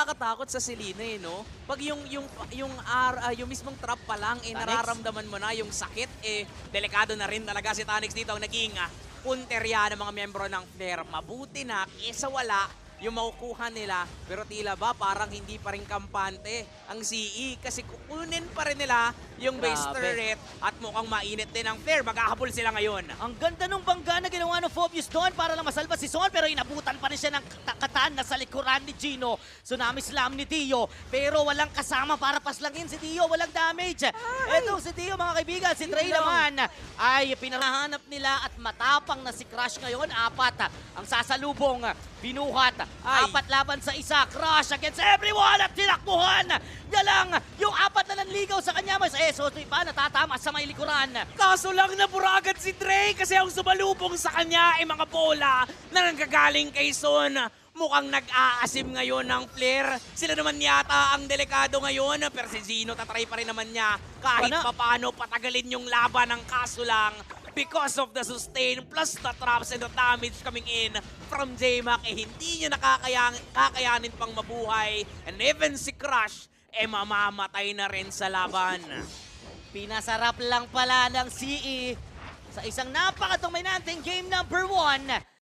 Nakakatakot sa Selena eh, no? Pag yung mismong trap pa lang, eh, Tanix? nararamdaman mo na yung sakit, eh, delikado na rin talaga si Tanix dito ang naging punterya ng mga miyembro ng Flare. Mabuti na, kesa wala, yung makukuha nila, pero tila ba parang hindi pa rin kampante ang CE kasi kukunin pa rin nila yung base Grabe. turret at mukhang mainit din ang Flare. Maghahabol sila ngayon. Ang ganda nung bangga na ginawa ng Phobius doon para lang masalba si Son, pero inabutan pa rin siya ng katan na sa likuran ni Gino. Tsunami Slam ni Dio, pero walang kasama para paslangin si Dio, walang damage. Eto si Dio mga kaibigan, si Trey naman ay pinarahanap nila at matapang na si Crush ngayon. Apat ang sasalubong, binuhat, Ay. 4 laban sa isa. Crush against everyone at tinakbuhan. Yan lang, yung 4 na nanligaw sa kanya, mas Sotoy pa natatama sa may likuran. Kaso lang nabura agad si Dre kasi ang sumalubong sa kanya ay mga bola na nanggagaling kay Son. Mukhang nag-aasim ngayon ng Flare. Sila naman yata ang delikado ngayon. Pero si Zino tatry pa rin naman niya kahit papano patagalin yung laban ng kaso lang. Because of the sustain plus the traps and the damage coming in from J-Mac, eh hindi niya kakayanin pang mabuhay. And even si Crush, eh mamamatay na rin sa laban. Pinasarap lang pala ng CE sa isang napakadominanteng game number 1